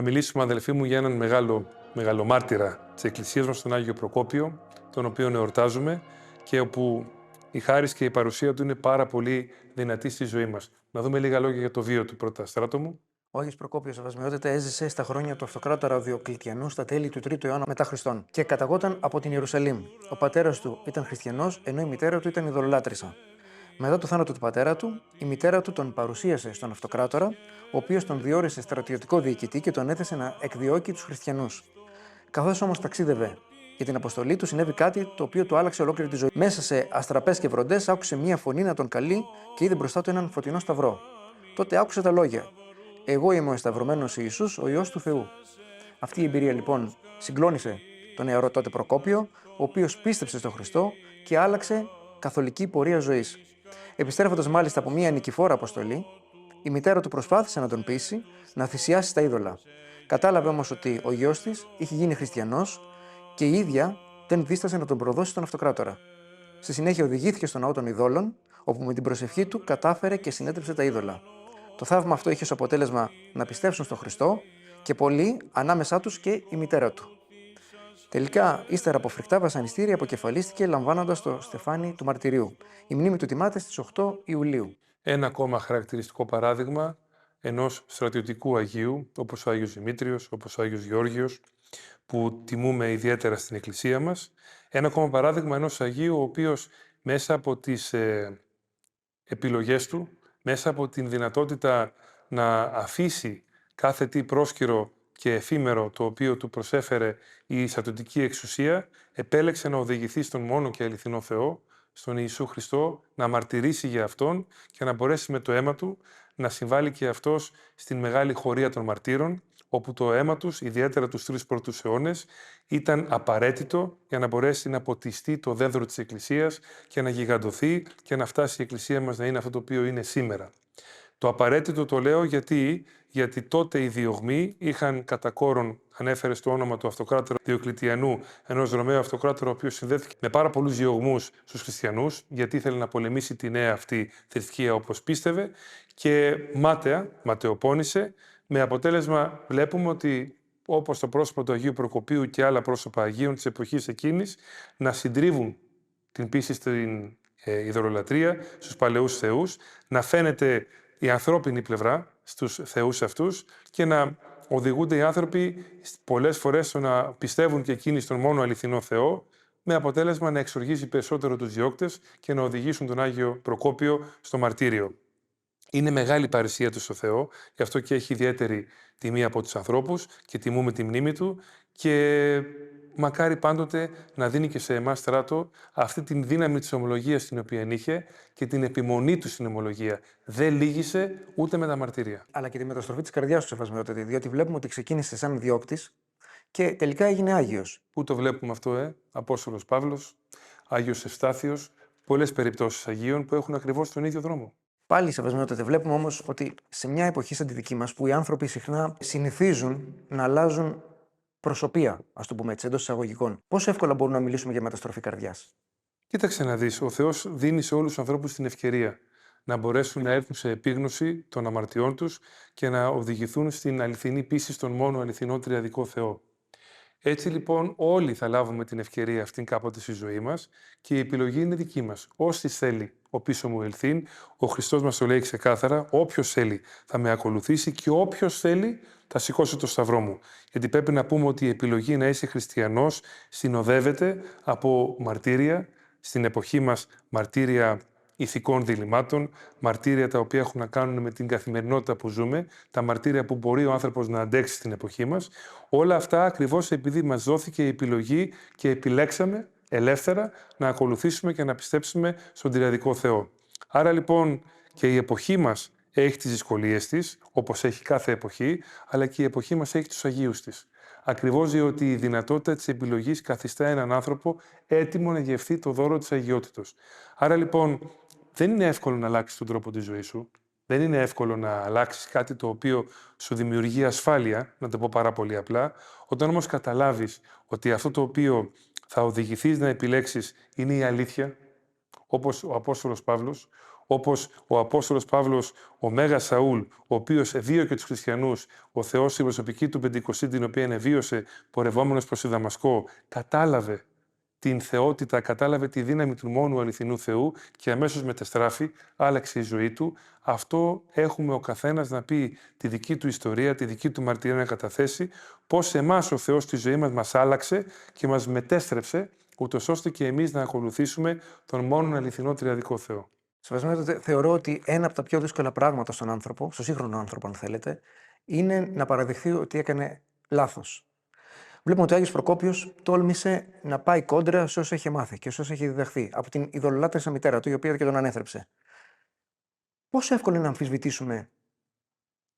Θα μιλήσουμε, αδελφοί μου, για έναν μεγάλο μάρτυρα της Εκκλησίας μας, τον Άγιο Προκόπιο, τον οποίο εορτάζουμε και όπου η χάρις και η παρουσία του είναι πάρα πολύ δυνατή στη ζωή μας. Να δούμε λίγα λόγια για το βίο του πρώτα, Στράτο μου. Ο Άγιος Προκόπιος, Ευασμιότητα, έζησε στα χρόνια του αυτοκράτορα Διοκλητιανού στα τέλη του 3ου αιώνα μετά Χριστόν και καταγόταν από την Ιερουσαλήμ. Ο πατέρας του ήταν χριστιανός, ενώ η μητέρα του ήταν ειδωλολάτρησα. Μετά το θάνατο του πατέρα του, η μητέρα του τον παρουσίασε στον αυτοκράτορα, ο οποίος τον διόρισε στρατιωτικό διοικητή και τον έθεσε να εκδιώκει τους χριστιανούς. Καθώς όμως ταξίδευε για την αποστολή του, συνέβη κάτι το οποίο του άλλαξε ολόκληρη τη ζωή. Μέσα σε αστραπές και βροντές, άκουσε μία φωνή να τον καλεί και είδε μπροστά του έναν φωτεινό σταυρό. Τότε άκουσε τα λόγια: «Εγώ είμαι ο εσταυρωμένος Ιησούς, ο Υιός του Θεού». Αυτή η εμπειρία λοιπόν συγκλώνησε τον νεαρό τότε Προκόπιο, ο οποίος πίστεψε στον Χριστό και άλλαξε καθολική πορεία ζωής. Επιστρέφοντας μάλιστα από μία νικηφόρα αποστολή, η μητέρα του προσπάθησε να τον πείσει να θυσιάσει τα είδωλα. Κατάλαβε όμως ότι ο γιος της είχε γίνει χριστιανός και η ίδια δεν δίστασε να τον προδώσει στον αυτοκράτορα. Στη συνέχεια οδηγήθηκε στον ναό των ειδόλων, όπου με την προσευχή του κατάφερε και συνέτρεψε τα είδωλα. Το θαύμα αυτό είχε ως αποτέλεσμα να πιστέψουν στον Χριστό και πολλοί, ανάμεσά τους και η μητέρα του. Τελικά, ύστερα από φρικτά βασανιστήρια, αποκεφαλίστηκε λαμβάνοντας το στεφάνι του μαρτυρίου. Η μνήμη του τιμάται στις 8 Ιουλίου. Ένα ακόμα χαρακτηριστικό παράδειγμα ενός στρατιωτικού Αγίου, όπως ο Άγιος Δημήτριος, όπως ο Άγιος Γεώργιος, που τιμούμε ιδιαίτερα στην Εκκλησία μας. Ένα ακόμα παράδειγμα ενός Αγίου, ο οποίος μέσα από τις επιλογές του, μέσα από την δυνατότητα να αφήσει κάθε τι πρόσκυρο και εφήμερο το οποίο του προσέφερε η στρατιωτική εξουσία, επέλεξε να οδηγηθεί στον μόνο και αληθινό Θεό, στον Ιησού Χριστό, να μαρτυρήσει για Αυτόν και να μπορέσει με το αίμα του να συμβάλλει και αυτός στην μεγάλη χωρία των μαρτύρων, όπου το αίμα τους, ιδιαίτερα τους 3 πρώτους αιώνες, ήταν απαραίτητο για να μπορέσει να ποτιστεί το δένδρο της Εκκλησίας και να γιγαντωθεί και να φτάσει η Εκκλησία μας να είναι αυτό το οποίο είναι σήμερα. Το απαραίτητο το λέω γιατί τότε οι διωγμοί είχαν κατά κόρον, ανέφερε στο όνομα του αυτοκράτορα Διοκλητιανού, ενός Ρωμαίου αυτοκράτορα, ο οποίος συνδέθηκε με πάρα πολλούς διωγμούς στους χριστιανούς, γιατί ήθελε να πολεμήσει τη νέα αυτή θρησκεία όπως πίστευε και ματαιοπώνησε, με αποτέλεσμα βλέπουμε ότι όπως το πρόσωπο του Αγίου Προκοπίου και άλλα πρόσωπα Αγίων της εποχής εκείνης, να συντρίβουν την πίστη στην ειδωλολατρία, στους παλαιούς θεούς, να φαίνεται η ανθρώπινη πλευρά στους θεούς αυτούς και να οδηγούνται οι άνθρωποι πολλές φορές στο να πιστεύουν και εκείνοι στον μόνο αληθινό Θεό, με αποτέλεσμα να εξοργίζει περισσότερο τους διώκτες και να οδηγήσουν τον Άγιο Προκόπιο στο μαρτύριο. Είναι μεγάλη η παρησία του στο Θεό, γι' αυτό και έχει ιδιαίτερη τιμή από τους ανθρώπους και τιμούμε τη μνήμη του και μακάρι πάντοτε να δίνει και σε εμάς, Στράτο, αυτή την δύναμη της ομολογίας την οποία είχε και την επιμονή του στην ομολογία. Δεν λύγησε ούτε με τα μαρτύρια. Αλλά και τη μεταστροφή της καρδιάς του, Ευασμιότητα, διότι βλέπουμε ότι ξεκίνησε σαν διώκτης και τελικά έγινε Άγιος. Πού το βλέπουμε αυτό, Απόστολος Παύλος, Άγιος Ευστάθιος, πολλές περιπτώσεις Αγίων που έχουν ακριβώς τον ίδιο δρόμο. Πάλι, Ευασμιότητα, βλέπουμε όμως ότι σε μια εποχή σαν τη δική μας, που οι άνθρωποι συχνά συνηθίζουν να αλλάζουν προσωπία, ας το πούμε έτσι, εντός εισαγωγικών, πόσο εύκολα μπορούμε να μιλήσουμε για μεταστροφή καρδιάς? Κοίταξε να δεις, ο Θεός δίνει σε όλους τους ανθρώπους την ευκαιρία να μπορέσουν να έρθουν σε επίγνωση των αμαρτιών τους και να οδηγηθούν στην αληθινή πίστη στον μόνο αληθινό τριαδικό Θεό. Έτσι λοιπόν όλοι θα λάβουμε την ευκαιρία αυτήν κάποτε στη ζωή μας και η επιλογή είναι δική μας. Όσοι θέλει ο πίσω μου ελθύν, ο Χριστός μας το λέει ξεκάθαρα, όποιος θέλει θα με ακολουθήσει και όποιος θέλει θα σηκώσει το σταυρό μου. Γιατί πρέπει να πούμε ότι η επιλογή να είσαι χριστιανός συνοδεύεται από μαρτύρια, στην εποχή μας μαρτύρια ηθικών διλημάτων, μαρτύρια τα οποία έχουν να κάνουν με την καθημερινότητα που ζούμε, τα μαρτύρια που μπορεί ο άνθρωπος να αντέξει στην εποχή μας. Όλα αυτά ακριβώς επειδή μας δόθηκε η επιλογή και επιλέξαμε ελεύθερα να ακολουθήσουμε και να πιστέψουμε στον τριαδικό Θεό. Άρα λοιπόν και η εποχή μας έχει τις δυσκολίες της, όπως έχει κάθε εποχή, αλλά και η εποχή μας έχει τους Αγίους της. Ακριβώς διότι η δυνατότητα της επιλογής καθιστά έναν άνθρωπο έτοιμο να γευθεί το δώρο της αγιότητος. Άρα λοιπόν δεν είναι εύκολο να αλλάξεις τον τρόπο της ζωής σου. Δεν είναι εύκολο να αλλάξεις κάτι το οποίο σου δημιουργεί ασφάλεια, να το πω πάρα πολύ απλά. Όταν όμως καταλάβεις ότι αυτό το οποίο θα οδηγηθείς να επιλέξεις είναι η αλήθεια, όπως ο Απόστολος Παύλος, όπως ο Απόστολος Παύλος, ο Μέγας Σαούλ, ο οποίος ευίωκε τους χριστιανούς, ο Θεός στην προσωπική του Πεντηκοστή, την οποία ενεβίωσε πορευόμενος προς τη Δαμασκό, κατάλαβε την θεότητα, κατάλαβε τη δύναμη του μόνου αληθινού Θεού και αμέσως μετεστράφη, άλλαξε η ζωή του. Αυτό έχουμε ο καθένας να πει τη δική του ιστορία, τη δική του μαρτυρία να καταθέσει, πώς εμάς ο Θεός στη ζωή μας άλλαξε και μας μετέστρεψε, ούτως ώστε και εμείς να ακολουθήσουμε τον μόνον αληθινό τριαδικό Θεό. Σεβασμιότατε, θεωρώ ότι ένα από τα πιο δύσκολα πράγματα στον άνθρωπο, στον σύγχρονο άνθρωπο, αν θέλετε, είναι να παραδεχθεί ότι έκανε λάθος. Βλέπουμε ότι ο Άγιος Προκόπιος τόλμησε να πάει κόντρα σε όσα είχε μάθει και σε όσα είχε διδαχθεί από την ειδωλολάτρησα μητέρα του, η οποία και τον ανέθρεψε. Πόσο εύκολο είναι να αμφισβητήσουμε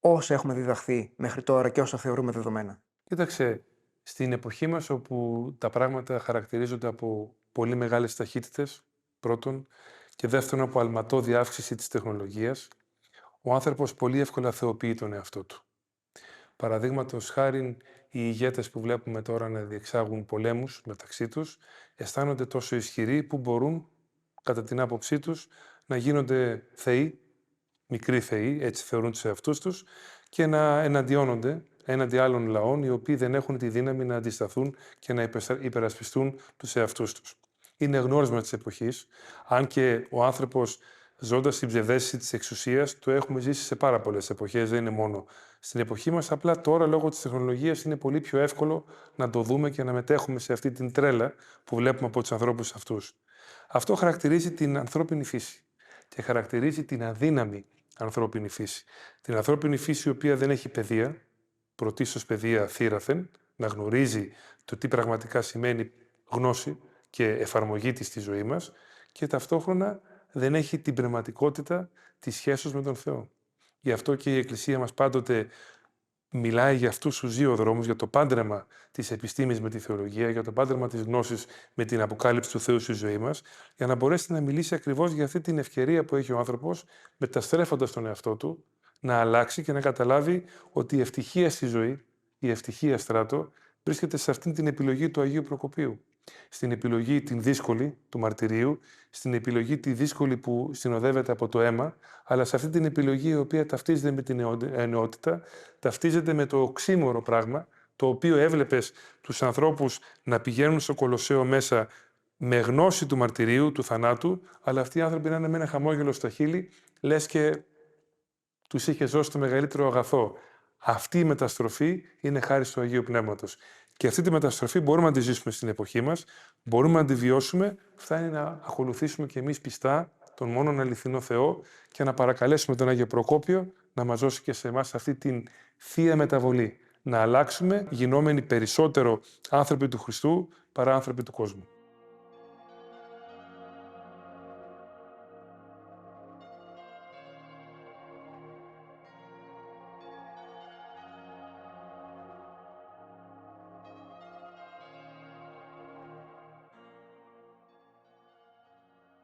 όσα έχουμε διδαχθεί μέχρι τώρα και όσα θεωρούμε δεδομένα? Κοίταξε, στην εποχή μας όπου τα πράγματα χαρακτηρίζονται από πολύ μεγάλες ταχύτητες, πρώτον, και δεύτερον από αλματώδη αύξηση της τεχνολογίας, ο άνθρωπος πολύ εύκολα θεοποιεί τον εαυτό του. Παραδείγματος χάριν, οι ηγέτες που βλέπουμε τώρα να διεξάγουν πολέμους μεταξύ τους, αισθάνονται τόσο ισχυροί που μπορούν, κατά την άποψή τους, να γίνονται θεοί, μικροί θεοί, έτσι θεωρούν τους εαυτούς τους, και να εναντιώνονται έναντι άλλων λαών, οι οποίοι δεν έχουν τη δύναμη να αντισταθούν και να υπερασπιστούν τους εαυτούς τους. Είναι γνώρισμα της εποχής, αν και ο άνθρωπος, ζώντας στην ψευδαίσθηση της εξουσίας, το έχουμε ζήσει σε πάρα πολλές εποχές, δεν είναι μόνο στην εποχή μας. Απλά τώρα, λόγω της τεχνολογίας, είναι πολύ πιο εύκολο να το δούμε και να μετέχουμε σε αυτή την τρέλα που βλέπουμε από τους ανθρώπους αυτούς. Αυτό χαρακτηρίζει την ανθρώπινη φύση και χαρακτηρίζει την αδύναμη ανθρώπινη φύση. Την ανθρώπινη φύση, η οποία δεν έχει παιδεία, πρωτίστως παιδεία θύραθεν, να γνωρίζει το τι πραγματικά σημαίνει γνώση και εφαρμογή της στη ζωή μας, και ταυτόχρονα δεν έχει την πνευματικότητα της σχέσης με τον Θεό. Γι' αυτό και η Εκκλησία μας πάντοτε μιλάει για αυτούς τους δύο δρόμους, για το πάντρεμα της επιστήμης με τη θεολογία, για το πάντρεμα της γνώσης με την αποκάλυψη του Θεού στη ζωή μας, για να μπορέσει να μιλήσει ακριβώς για αυτή την ευκαιρία που έχει ο άνθρωπος, μεταστρέφοντας τον εαυτό του, να αλλάξει και να καταλάβει ότι η ευτυχία στη ζωή, η ευτυχία στράτο, βρίσκεται σε αυτήν την επιλογή του Αγίου Προκοπίου. Στην επιλογή την δύσκολη του μαρτυρίου, στην επιλογή τη δύσκολη που συνοδεύεται από το αίμα, αλλά σε αυτή την επιλογή η οποία ταυτίζεται με την νεότητα, ταυτίζεται με το οξύμορο πράγμα, το οποίο έβλεπες τους ανθρώπους να πηγαίνουν στο Κολοσσέο μέσα με γνώση του μαρτυρίου, του θανάτου, αλλά αυτοί οι άνθρωποι να είναι με ένα χαμόγελο στα χείλη, λες και τους είχε δώσει το μεγαλύτερο αγαθό. Αυτή η μεταστροφή είναι χάρη του Αγίου Πνεύματος. Και αυτή τη μεταστροφή μπορούμε να τη ζήσουμε στην εποχή μας, μπορούμε να τη βιώσουμε, φτάνει να ακολουθήσουμε και εμείς πιστά τον μόνον αληθινό Θεό και να παρακαλέσουμε τον Άγιο Προκόπιο να μας δώσει και σε εμάς αυτή την θεία μεταβολή. Να αλλάξουμε γινόμενοι περισσότερο άνθρωποι του Χριστού παρά άνθρωποι του κόσμου.